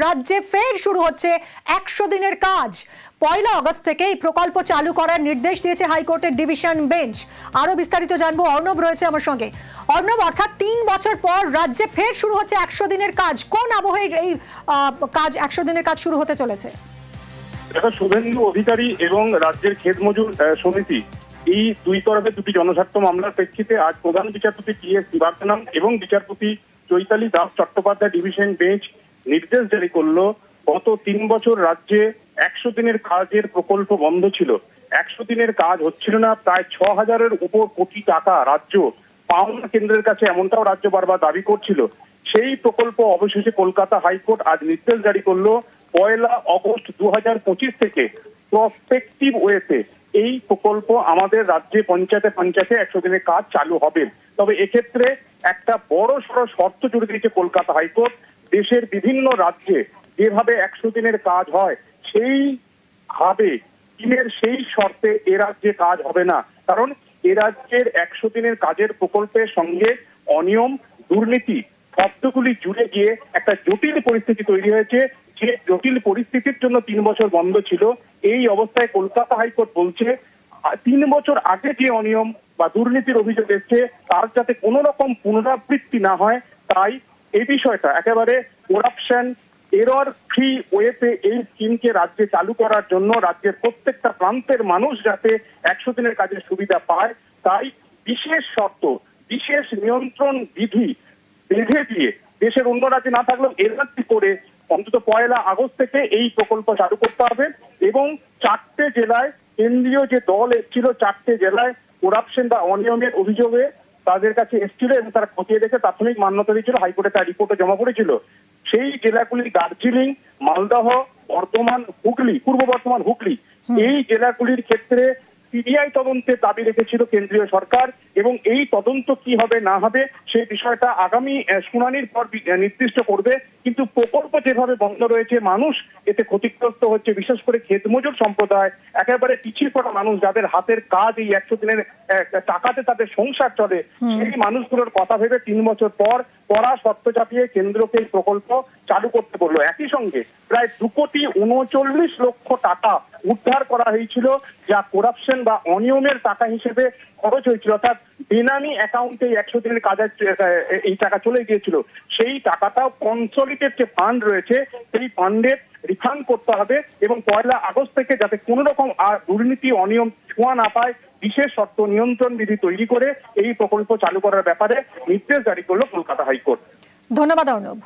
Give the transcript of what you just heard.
রাজ্যে ফের শুরু হচ্ছে 100 দিনের কাজ। 1 আগস্ট থেকে এই প্রকল্প চালু করার নির্দেশ দিয়েছে হাইকোর্টের ডিভিশন বেঞ্চ। আরো বিস্তারিত জানবো, অর্ণব রয়েছে আমার সঙ্গে। অর্ণব, অর্থাৎ 3 বছর পর রাজ্যে ফের শুরু হচ্ছে 100 দিনের কাজ। কোন আবহে এই কাজ 100 দিনের কাজ শুরু হতে চলেছে? দেখো, শুভেন্দু অধিকারী এবং রাজ্যের ক্ষেত মজুর সমিতি এই দুই তরফে দুটি জনস্বার্থ মামলার প্রেক্ষিতে আজ প্রধান বিচারপতি টি.এস. শিবার্থনম এবং বিচারপতি চৈতালি দাস চট্টোপাধ্যায় ডিভিশন বেঞ্চ নির্দেশ জারি করলো। গত 3 বছর রাজ্যে 100 দিনের কাজের প্রকল্প বন্ধ ছিল। 100 দিনের কাজ হচ্ছিল না। প্রায় 6,000-এর উপর কোটি টাকা রাজ্য পাওনা কেন্দ্রের কাছে, এমনটাও রাজ্য বারবার দাবি করছিল। সেই প্রকল্প অবশেষে কলকাতা হাইকোর্ট আজ নির্দেশ জারি করলো। 1 আগস্ট 2025 থেকে প্রসপেক্টিভ ওয়েতে এই প্রকল্প আমাদের রাজ্যে পঞ্চায়েতে 100 দিনের কাজ চালু হবে। তবে এক্ষেত্রে একটা বড় সড় শর্ত জুড়ে দিয়েছে কলকাতা হাইকোর্ট। দেশের বিভিন্ন রাজ্যে যেভাবে 100 দিনের কাজ হয় সেই ভাবে দিনের সেই শর্তে এ রাজ্যে কাজ হবে না। কারণ এ রাজ্যের 100 দিনের কাজের প্রকল্পের সঙ্গে অনিয়ম, দুর্নীতি শব্দগুলি জুড়ে গিয়ে একটা জটিল পরিস্থিতি তৈরি হয়েছে। যে জটিল পরিস্থিতির জন্য 3 বছর বন্ধ ছিল। এই অবস্থায় কলকাতা হাইকোর্ট বলছে 3 বছর আগে যে অনিয়ম বা দুর্নীতির অভিযোগ এসছে তার যাতে কোনো রকম পুনরাবৃত্তি না হয়, তাই এই বিষয়টা একেবারে করাপশন এরর ফ্রি ওয়েতে এই স্কিমকে রাজ্যে চালু করার জন্য রাজ্যের প্রত্যেকটা প্রান্তের মানুষ যাতে 100 দিনের কাজের সুবিধা পায়, তাই বিশেষ শর্ত, বিশেষ নিয়ন্ত্রণ বিধি বেঁধে দিয়ে দেশের অন্য রাজ্যে না থাকলেও এর রাজ্যে করে অন্তত 1 আগস্ট থেকে এই প্রকল্প চালু করতে হবে। এবং 4টে জেলায় কেন্দ্রীয় যে দল এসেছিল, 4টে জেলায় করাপশন বা অনিয়মের অভিযোগে তাদের কাছে এসেছিল এবং তারা খতিয়ে দেখে প্রাথমিক মান্যতা দিয়েছিল, হাইকোর্টে তার রিপোর্টে জমা পড়েছিল। সেই জেলাগুলি দার্জিলিং, মালদহ, বর্ধমান, হুগলি, পূর্ব বর্ধমান, হুগলি, এই জেলাগুলির ক্ষেত্রে সিবিআই তদন্তের দাবি রেখেছিল কেন্দ্রীয় সরকার। এবং এই তদন্ত কি হবে না হবে সেই বিষয়টা আগামী শুনানির পর নির্দিষ্ট করবে। কিন্তু প্রকল্প যেভাবে বন্ধ রয়েছে, মানুষ এতে ক্ষতিগ্রস্ত হচ্ছে, বিশেষ করে ক্ষেত মজুর সম্প্রদায়, একেবারে পিছিয়ে পড়া মানুষ যাদের হাতের কাজ এই 100 দিনের টাকাতে তাদের সংসার চলে, সেই মানুষগুলোর কথা ভেবে 3 বছর পর কড়া শর্ত চাপিয়ে কেন্দ্রকে এই প্রকল্প চালু করতে বললো। একই সঙ্গে প্রায় 2,39,00,000 টাকা উদ্ধার করা হয়েছিল, যা করাপশন বা অনিয়মের টাকা হিসেবে খরচ হয়েছিল, অর্থাৎ বেনামি অ্যাকাউন্টে 100 দিনের কাজের এই টাকা চলে গিয়েছিল। সেই টাকাটাও কনসলিডেটেড যে ফান্ড রয়েছে সেই ফান্ডে রিফান্ড করতে হবে এবং 1 আগস্ট থেকে যাতে কোনো রকম আর দুর্নীতি অনিয়ম ছোঁয়া না পায়, বিশেষ শর্ত নিয়ন্ত্রণ বিধি তৈরি করে এই প্রকল্প চালু করার ব্যাপারে নির্দেশ জারি করলো কলকাতা হাইকোর্ট। ধন্যবাদ অর্ণব।